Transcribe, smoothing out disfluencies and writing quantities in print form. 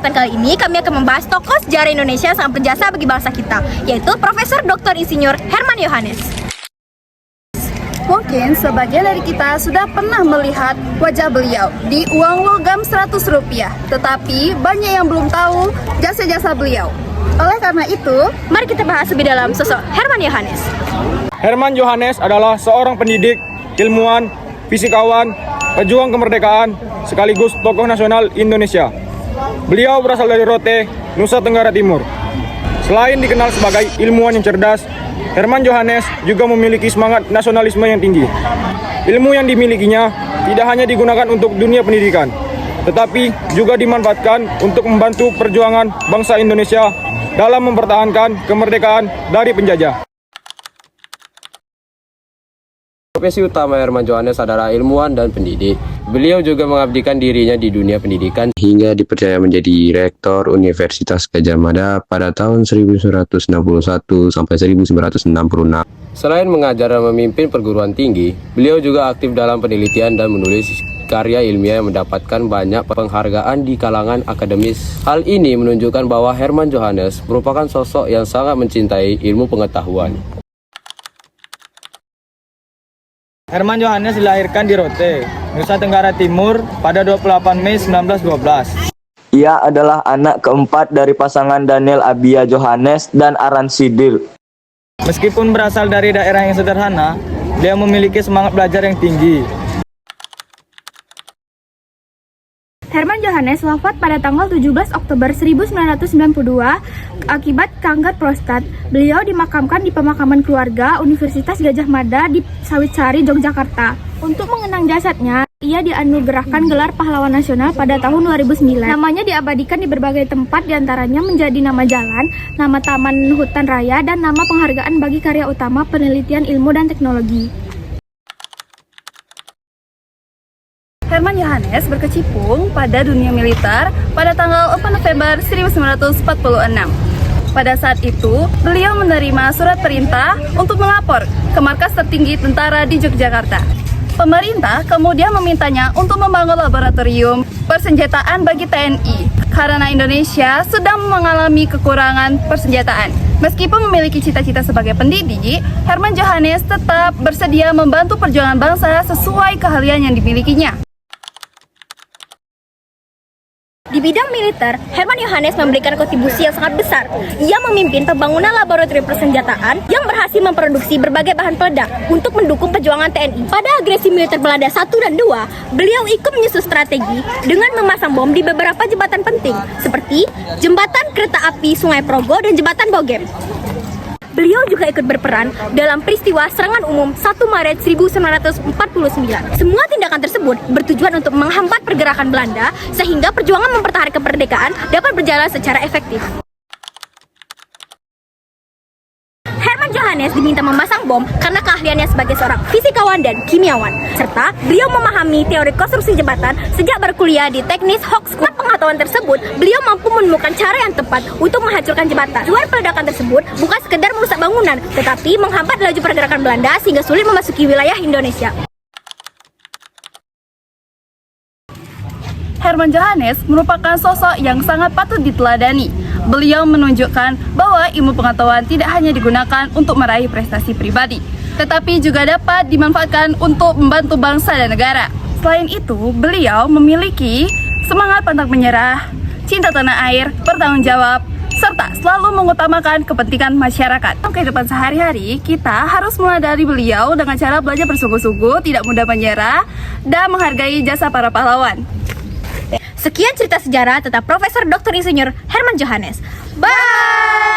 kesempatan kali ini kami akan membahas tokoh sejarah Indonesia yang sangat berjasa bagi bangsa kita, yaitu Profesor Dr. Insinyur Herman Yohanes. Mungkin sebagian dari kita sudah pernah melihat wajah beliau di uang logam Rp100, tetapi banyak yang belum tahu jasa-jasa beliau. Oleh karena itu, mari kita bahas lebih dalam sosok Herman Yohanes. Herman Yohanes adalah seorang pendidik, ilmuwan, fisikawan, pejuang kemerdekaan, sekaligus tokoh nasional Indonesia. Beliau berasal dari Rote, Nusa Tenggara Timur. Selain dikenal sebagai ilmuwan yang cerdas, Herman Yohanes juga memiliki semangat nasionalisme yang tinggi. Ilmu yang dimilikinya tidak hanya digunakan untuk dunia pendidikan, tetapi juga dimanfaatkan untuk membantu perjuangan bangsa Indonesia dalam mempertahankan kemerdekaan dari penjajah. Profesi utama Herman Yohanes adalah ilmuwan dan pendidik. Beliau juga mengabdikan dirinya di dunia pendidikan hingga dipercaya menjadi Rektor Universitas Gadjah Mada pada tahun 1961 sampai 1966. Selain mengajar dan memimpin perguruan tinggi, beliau juga aktif dalam penelitian dan menulis karya ilmiah yang mendapatkan banyak penghargaan di kalangan akademis. Hal ini menunjukkan bahwa Herman Yohanes merupakan sosok yang sangat mencintai ilmu pengetahuan. Herman Yohanes dilahirkan di Rote, Nusa Tenggara Timur pada 28 Mei 1912. Ia adalah anak keempat dari pasangan Daniel Abia Yohanes dan Aran Sidil. Meskipun berasal dari daerah yang sederhana, dia memiliki semangat belajar yang tinggi. Herman Yohanes wafat pada tanggal 17 Oktober 1992 akibat kanker prostat. Beliau dimakamkan di pemakaman keluarga Universitas Gadjah Mada di Sawitsari, Yogyakarta. Untuk mengenang jasadnya, ia dianugerahkan gelar pahlawan nasional pada tahun 2009. Namanya diabadikan di berbagai tempat, diantaranya menjadi nama jalan, nama taman hutan raya, dan nama penghargaan bagi karya utama penelitian ilmu dan teknologi. Herman Yohanes berkecimpung pada dunia militer pada tanggal 4 November 1946. Pada saat itu, beliau menerima surat perintah untuk melapor ke markas tertinggi tentara di Yogyakarta. Pemerintah kemudian memintanya untuk membangun laboratorium persenjataan bagi TNI karena Indonesia sedang mengalami kekurangan persenjataan. Meskipun memiliki cita-cita sebagai pendidik, Herman Yohanes tetap bersedia membantu perjuangan bangsa sesuai keahlian yang dimilikinya. Di bidang militer, Herman Yohanes memberikan kontribusi yang sangat besar. Ia memimpin pembangunan laboratorium persenjataan yang berhasil memproduksi berbagai bahan peledak untuk mendukung perjuangan TNI. Pada agresi militer Belanda 1 dan 2, beliau ikut menyusun strategi dengan memasang bom di beberapa jembatan penting, seperti jembatan kereta api Sungai Progo dan jembatan Bogem. Beliau juga ikut berperan dalam peristiwa serangan umum 1 Maret 1949. Semua tindakan tersebut bertujuan untuk menghambat pergerakan Belanda sehingga perjuangan mempertahankan kemerdekaan dapat berjalan secara efektif. Herman Yohanes diminta memasang bom karena keahliannya sebagai seorang fisikawan dan kimiawan, serta beliau memahami teori konstruksi jembatan sejak berkuliah di Teknis Hochschule. Pengetahuan tersebut, beliau mampu menemukan cara yang tepat untuk menghancurkan jembatan. Tujuan peledakan tersebut bukan sekedar merusak bangunan, tetapi menghambat laju pergerakan Belanda sehingga sulit memasuki wilayah Indonesia. Herman Yohanes merupakan sosok yang sangat patut diteladani. Beliau menunjukkan bahwa ilmu pengetahuan tidak hanya digunakan untuk meraih prestasi pribadi, tetapi juga dapat dimanfaatkan untuk membantu bangsa dan negara. Selain itu, beliau memiliki semangat pantang menyerah, cinta tanah air, bertanggung jawab, serta selalu mengutamakan kepentingan masyarakat. Dalam kehidupan sehari-hari, kita harus mulai dari beliau dengan cara belajar bersungguh-sungguh, tidak mudah menyerah, dan menghargai jasa para pahlawan. Sekian cerita sejarah tentang Profesor Dr. Insinyur Herman Yohanes. Bye!